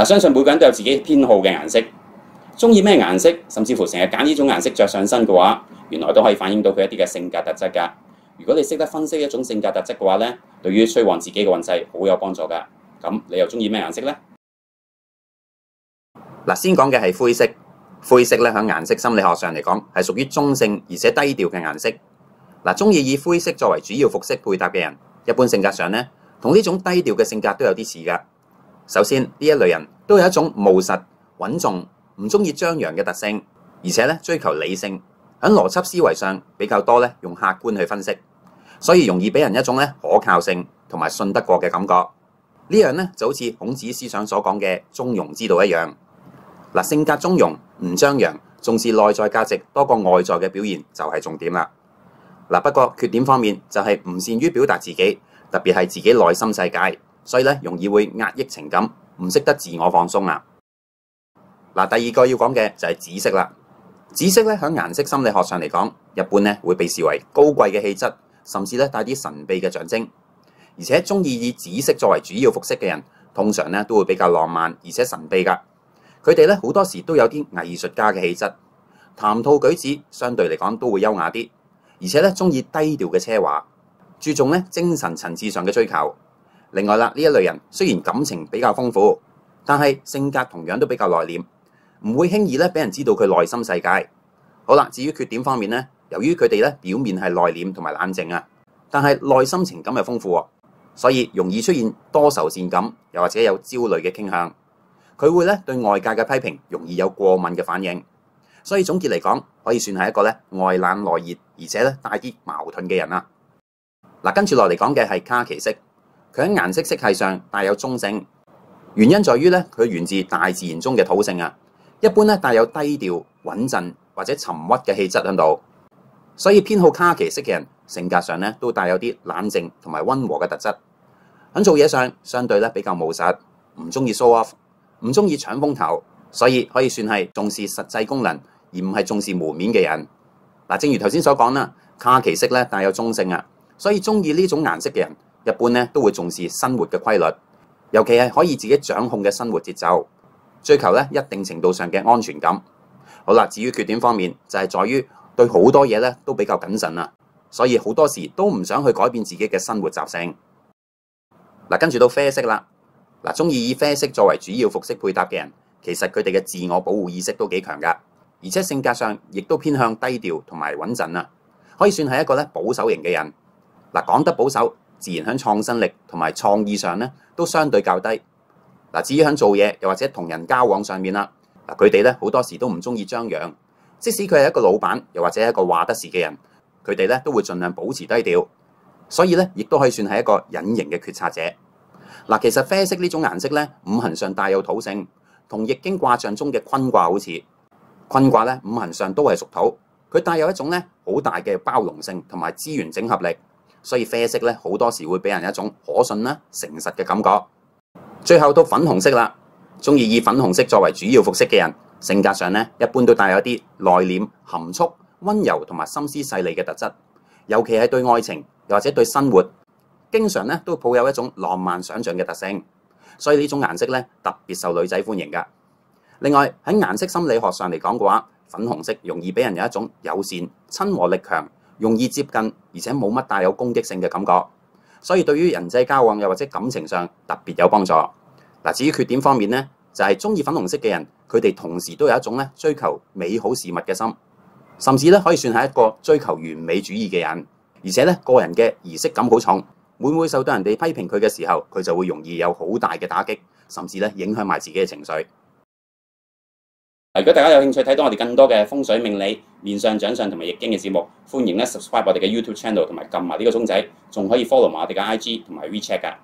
相信每個人都有自己偏好嘅顏色，中意咩顏色，甚至乎成日揀呢種顏色着上身嘅話，原來都可以反映到佢一啲嘅性格特質㗎。如果你識得分析一種性格特質嘅話咧，對於催旺自己嘅運勢好有幫助㗎。咁你又中意咩顏色呢？嗱，先講嘅係灰色。灰色咧喺顏色心理學上嚟講係屬於中性而且低調嘅顏色。嗱，中意以灰色作為主要服飾配搭嘅人，一般性格上咧同呢種低調嘅性格都有啲似㗎。首先呢一類人都有一種務實、穩重、唔中意張揚嘅特性，而且咧追求理性，喺邏輯思維上比較多咧用客觀去分析，所以容易俾人一種咧可靠性同埋信得過嘅感覺。呢樣咧就好似孔子思想所講嘅中庸之道一樣。嗱，性格中庸，唔張揚，重視內在價值多過外在嘅表現就係重點啦。嗱，不過缺點方面就係唔善於表達自己，特別係自己內心世界，所以咧容易會壓抑情感，唔識得自我放鬆啦。嗱，第二個要講嘅就係紫色啦。紫色咧喺顏色心理學上嚟講，一般咧會被視為高貴嘅氣質，甚至咧帶啲神秘嘅象徵。而且中意以紫色作為主要服飾嘅人，通常咧都會比較浪漫而且神秘㗎。佢哋咧好多時都有啲藝術家嘅氣質，談吐舉止相對嚟講都會優雅啲，而且咧中意低調嘅奢華，注重咧精神層次上嘅追求。另外啦，呢一類人雖然感情比較豐富，但係性格同樣都比較內斂，唔會輕易咧俾人知道佢內心世界。好啦，至於缺點方面咧，由於佢哋咧表面係內斂同埋冷靜啊，但係內心情感係豐富，所以容易出現多愁善感，又或者有焦慮嘅傾向。佢會咧對外界嘅批評容易有過敏嘅反應，所以總結嚟講，可以算係一個咧外冷內熱，而且咧帶啲矛盾嘅人啦。嗱，跟住落嚟講嘅係卡其色，佢喺顏色色系上帶有中性，原因在於咧佢源自大自然中嘅土性啊，一般咧帶有低調、穩陣或者沉鬱嘅氣質喺度，所以偏好卡其色嘅人性格上咧都帶有啲冷靜同埋溫和嘅特質。喺做嘢上相對咧比較務實，唔中意 show off，唔中意搶風頭，所以可以算係重視實際功能，而唔係重視門面嘅人。嗱，正如頭先所講啦，卡其色咧帶有中性啊，所以中意呢種顏色嘅人，一般咧都會重視生活嘅規律，尤其係可以自己掌控嘅生活節奏，追求咧一定程度上嘅安全感。好啦，至於缺點方面，就係在於對好多嘢咧都比較謹慎啊，所以好多時都唔想去改變自己嘅生活習性。嗱，跟住到啡色啦。嗱，中意以啡色作為主要服飾配搭嘅人，其實佢哋嘅自我保護意識都幾強㗎，而且性格上亦都偏向低調同埋穩陣啊，可以算係一個咧保守型嘅人。嗱，講得保守，自然喺創新力同埋創意上咧都相對較低。嗱，至於喺做嘢又或者同人交往上面啦，嗱，佢哋咧好多時都唔中意張揚，即使佢係一個老闆又或者一個話得事嘅人，佢哋咧都會盡量保持低調，所以咧亦都可以算係一個隱形嘅決策者。嗱，其實啡色呢種顏色咧，五行上帶有土性，同易經卦象中嘅坤卦好似。坤卦咧五行上都係屬土，佢帶有一種咧好大嘅包容性同埋資源整合力，所以啡色咧好多時會俾人一種可信啦、誠實嘅感覺。最後到粉紅色啦，中意以粉紅色作為主要服飾嘅人，性格上咧一般都帶有啲內斂、含蓄、溫柔同埋心思細膩嘅特質，尤其係對愛情又或者對生活，經常咧都抱有一種浪漫想像嘅特性，所以呢種顏色咧特別受女仔歡迎㗎。另外喺顏色心理學上嚟講嘅話，粉紅色容易俾人有一種友善、親和力強、容易接近，而且冇乜帶有攻擊性嘅感覺，所以對於人際交往又或者感情上特別有幫助。嗱，至於缺點方面咧，就係中意粉紅色嘅人，佢哋同時都有一種咧追求美好事物嘅心，甚至咧可以算係一個追求完美主義嘅人，而且咧個人嘅儀式感好重。每受到人哋批評佢嘅時候，佢就會容易有好大嘅打擊，甚至咧影響埋自己嘅情緒。如果大家有興趣睇到我哋更多嘅風水命理、面相、掌相同埋易經嘅節目，歡迎咧 subscribe 我哋嘅 YouTube channel 同埋撳埋呢個鐘仔，仲可以 follow 埋我哋嘅 IG 同埋 WeChat 㗎。